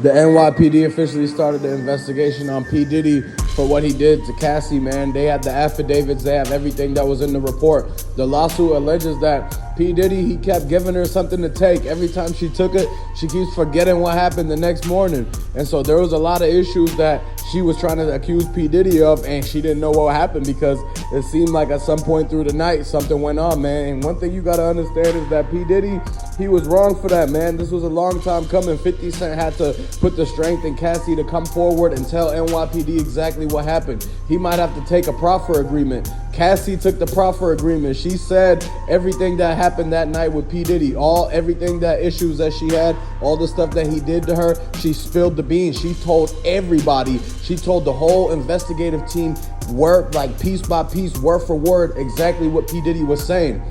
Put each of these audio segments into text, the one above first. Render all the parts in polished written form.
The NYPD officially started the investigation on P. Diddy for what he did to Cassie, man. They had the affidavits, they have everything that was in the report. The lawsuit alleges that P. Diddy, he kept giving her something to take. Every time she took it, she keeps forgetting what happened the next morning. And so there was a lot of issues that she was trying to accuse P. Diddy of, and she didn't know what happened because it seemed like at some point through the night, something went on, man. And one thing you got to understand is that P. Diddy, he was wrong for that, man. This was a long time coming. 50 Cent had to put the strength in Cassie to come forward and tell NYPD exactly what happened. He might have to take a proffer agreement. Cassie took the proffer agreement. She said everything that happened that night with P. Diddy, everything that issues that she had, all the stuff that he did to her, she spilled the beans. She told everybody. She told the whole investigative team, word, like piece by piece, word for word, exactly what P. Diddy was saying.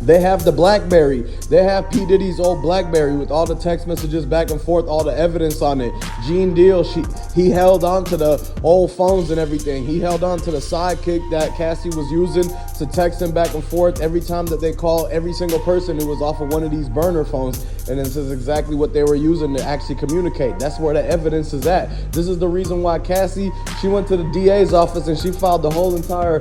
They have the BlackBerry. They have P. Diddy's old BlackBerry with all the text messages back and forth, all the evidence on it. Gene Deal, he held on to the old phones and everything. He held on to the sidekick that Cassie was using to text him back and forth every time that they call every single person who was off of one of these burner phones. And this is exactly what they were using to actually communicate. That's where the evidence is at. This is the reason why Cassie, she went to the DA's office and she filed the whole entire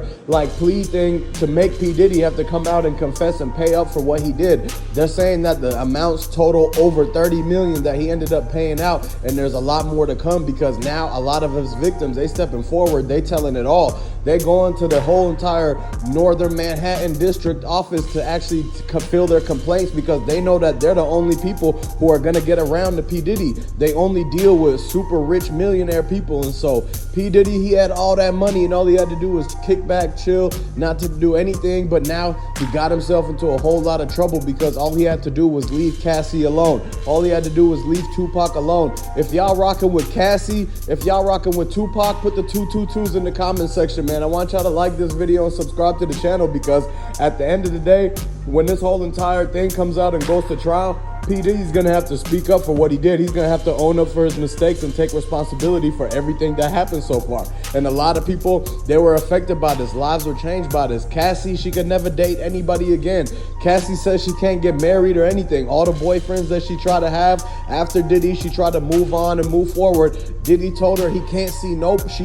plea thing to make P. Diddy have to come out and confess and pay up for what he did. They're saying that the amounts total over 30 million that he ended up paying out, and there's a lot more to come because now a lot of his victims, they stepping forward, they telling it all. They going to the whole entire northern Manhattan district office to actually fulfill their complaints because they know that they're the only people who are going to get around to P. Diddy. They only deal with super rich millionaire people, and so P. Diddy, he had all that money and all he had to do was kick back, chill, not to do anything, but now he got himself into a whole lot of trouble because all he had to do was leave Cassie alone. All he had to do was leave Tupac alone. If y'all rocking with Cassie, if y'all rocking with Tupac, put the 222s in the comment section, man. I want y'all to like this video and subscribe to the channel because at the end of the day, when this whole entire thing comes out and goes to trial, P. Diddy's gonna have to speak up for what he did. He's gonna have to own up for his mistakes and take responsibility for everything that happened so far. And a lot of people, they were affected by this. Lives were changed by this. Cassie, she could never date anybody again. Cassie says she can't get married or anything. All the boyfriends that she tried to have after Diddy, she tried to move on and move forward. Diddy told her she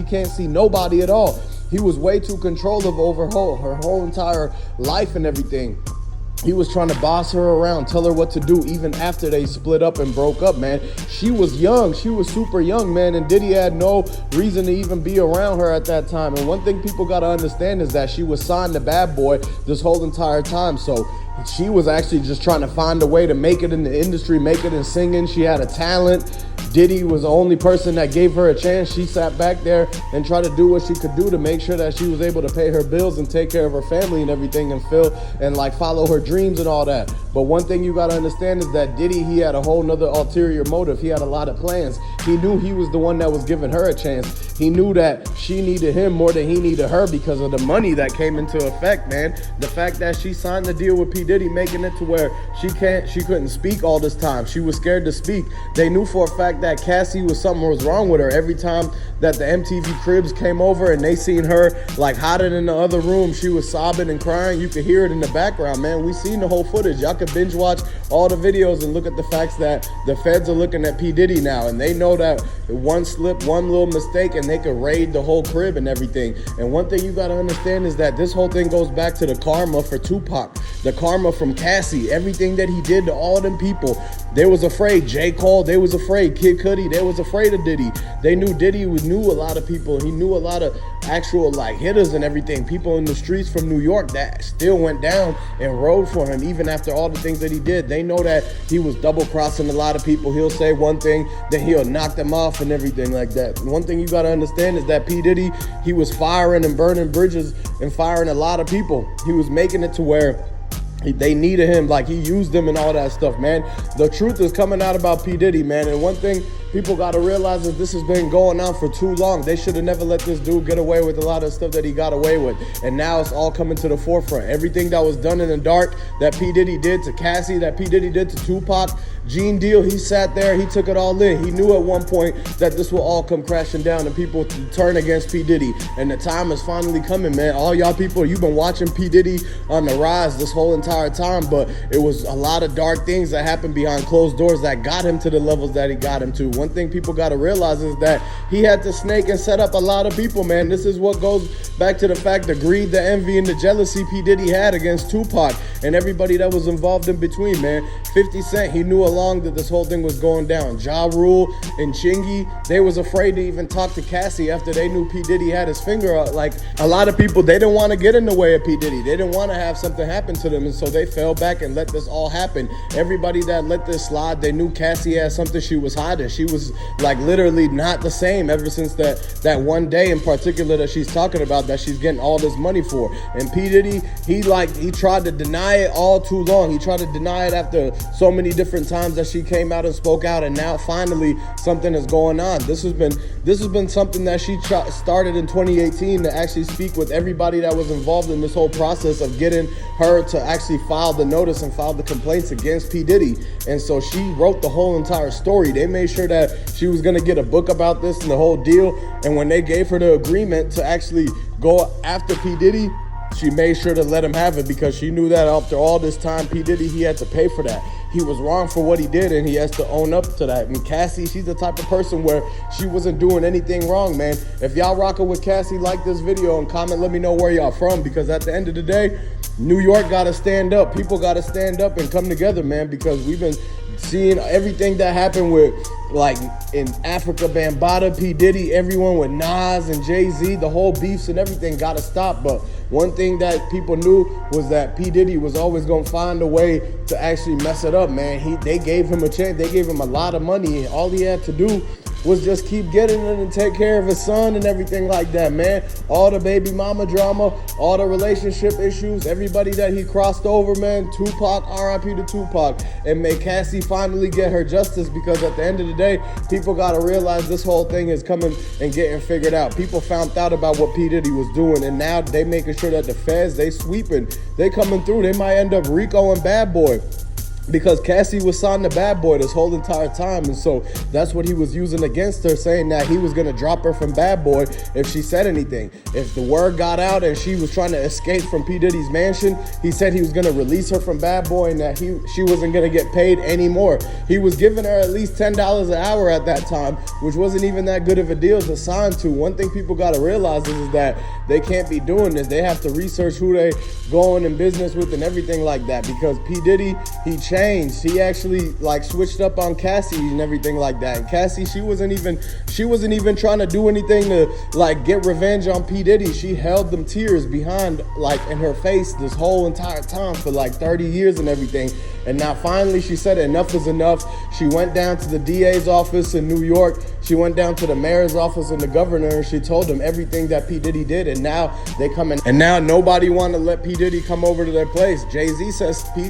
can't see nobody at all. He was way too controlling over her whole entire life and everything. He was trying to boss her around, tell her what to do, even after they split up and broke up, man. She was young. She was super young, man, and Diddy had no reason to even be around her at that time. And one thing people got to understand is that she was signed to Bad Boy this whole entire time. So she was actually just trying to find a way to make it in the industry, make it in singing. She had a talent. Diddy was the only person that gave her a chance. She sat back there and tried to do what she could do to make sure that she was able to pay her bills and take care of her family and everything and follow her dreams and all that. But one thing you got to understand is that Diddy, he had a whole nother ulterior motive. He had a lot of plans. He knew he was the one that was giving her a chance. He knew that she needed him more than he needed her because of the money that came into effect, man. The fact that she signed the deal with P. Diddy, making it to where she couldn't speak all this time. She was scared to speak. They knew for a fact that Cassie something was wrong with her. Every time that the MTV Cribs came over and they seen her hiding in the other room, she was sobbing and crying. You could hear it in the background, man. We seen the whole footage. Y'all could binge watch all the videos and look at the facts that the feds are looking at P. Diddy now, and they know that one slip, one little mistake, and they could raid the whole crib and everything. And one thing you got to understand is that this whole thing goes back to the karma for Tupac, the karma from Cassie, everything that he did to all them people. They was afraid. J. Cole, they was afraid. Kid Cudi, they was afraid of Diddy. They knew Diddy knew a lot of people. He knew a lot of actual hitters and everything. People in the streets from New York that still went down and rode for him even after all the things that he did. They know that he was double-crossing a lot of people. He'll say one thing, then he'll knock them off and everything like that. And one thing you got to understand is that P. Diddy, he was firing and burning bridges and firing a lot of people. He was making it to where they needed him, he used them and all that stuff, man. The truth is coming out about P. Diddy, man. And one thing people got to realize is this has been going on for too long. They should have never let this dude get away with a lot of stuff that he got away with. And now it's all coming to the forefront. Everything that was done in the dark that P. Diddy did to Cassie, that P. Diddy did to Tupac, Gene Deal, he sat there, he took it all in. He knew at one point that this will all come crashing down and people turn against P. Diddy. And the time is finally coming, man. All y'all people, you've been watching P. Diddy on the rise this whole entire time, but it was a lot of dark things that happened behind closed doors that got him to the levels that he got him to. one thing people got to realize is that he had to snake and set up a lot of people, man. This is what goes back to the fact, the greed, the envy, and the jealousy P. Diddy had against Tupac and everybody that was involved in between, man. 50 Cent, he knew along that this whole thing was going down. Ja Rule and Chingy, they was afraid to even talk to Cassie after they knew P. Diddy had his finger out. Like, a lot of people, they didn't want to get in the way of P. Diddy. They didn't want to have something happen to them, and so they fell back and let this all happen. Everybody that let this slide, they knew Cassie had something she was hiding. She was like literally not the same ever since that one day in particular that she's talking about that she's getting all this money for. And P. Diddy, he tried to deny it all too long. He tried to deny it after so many different times that she came out and spoke out, and now finally something is going on. This has been something that she started in 2018 to actually speak with everybody that was involved in this whole process of getting her to actually file the notice and file the complaints against P. Diddy. And so she wrote the whole entire story. They made sure that she was going to get a book about this and the whole deal. And when they gave her the agreement to actually go after P. Diddy, she made sure to let him have it, because she knew that after all this time, P. Diddy, he had to pay for that. He was wrong for what he did, and he has to own up to that. And Cassie, she's the type of person where she wasn't doing anything wrong, man. If y'all rocking with Cassie, like this video and comment, let me know where y'all from, because at the end of the day, New York got to stand up. People got to stand up and come together, man, because we've been seeing everything that happened with, like, in Africa, Bambaataa, P. Diddy, everyone with Nas and Jay-Z, the whole beefs and everything got to stop. But one thing that people knew was that P. Diddy was always going to find a way to actually mess it up, man. They gave him a chance. They gave him a lot of money. All he had to do was just keep getting it and take care of his son and everything like that, man. All the baby mama drama, all the relationship issues, everybody that he crossed over, man. Tupac, R.I.P. to Tupac. And may Cassie finally get her justice, because at the end of the day, people got to realize this whole thing is coming and getting figured out. People found out about what P. Diddy was doing, and now they making sure that the feds, they sweeping, they coming through. They might end up Rico and Bad Boy, because Cassie was signed to Bad Boy this whole entire time. And so that's what he was using against her, saying that he was going to drop her from Bad Boy if she said anything. If the word got out and she was trying to escape from P. Diddy's mansion, he said he was going to release her from Bad Boy, and that she wasn't going to get paid anymore. He was giving her at least $10 an hour at that time, which wasn't even that good of a deal to sign to. One thing people got to realize is that they can't be doing this. They have to research who they going in business with and everything like that, because P. Diddy, he changed. He actually like switched up on Cassie and everything like that. And Cassie, she wasn't even trying to do anything to like get revenge on P. Diddy. She held them tears behind, like, in her face this whole entire time for like 30 years and everything. And now finally she said enough is enough. She went down to the DA's office in New York. She went down to the mayor's office and the governor, and she told them everything that P. Diddy did. And now they come in, and now nobody want to let P. Diddy come over to their place. Jay-Z says P.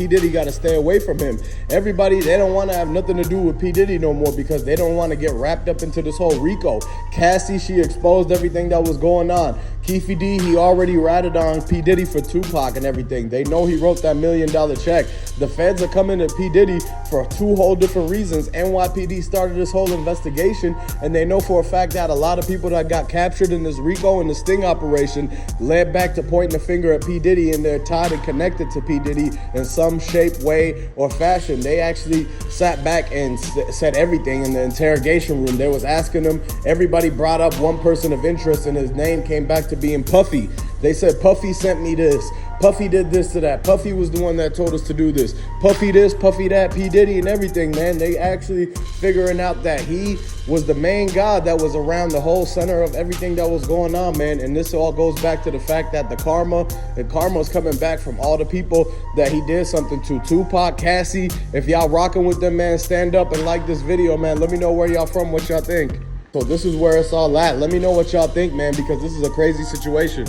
Diddy got to stay away from him. Everybody, they don't want to have nothing to do with P. Diddy no more, because they don't want to get wrapped up into this whole Rico. Cassie, she exposed everything that was going on. Keefy D, he already ratted on P. Diddy for Tupac and everything. They know he wrote that $1 million check. The feds are coming to P. Diddy for two whole different reasons. NYPD started this whole investigation, and they know for a fact that a lot of people that got captured in this Rico and the sting operation led back to pointing the finger at P. Diddy, and they're tied and connected to P. Diddy in some shape, way, or fashion. They actually sat back and said everything in the interrogation room. They was asking them. Everybody brought up one person of interest, and his name came back to being Puffy. They said, Puffy sent me this. Puffy did this to that. Puffy was the one that told us to do this. Puffy this, Puffy that, P. Diddy and everything, man. They actually figuring out that he was the main guy that was around the whole center of everything that was going on, man. And this all goes back to the fact that the karma's coming back from all the people that he did something to. Tupac, Cassie, if y'all rocking with them, man, stand up and like this video, man. Let me know where y'all from, what y'all think. So this is where it's all at. Let me know what y'all think, man, because this is a crazy situation.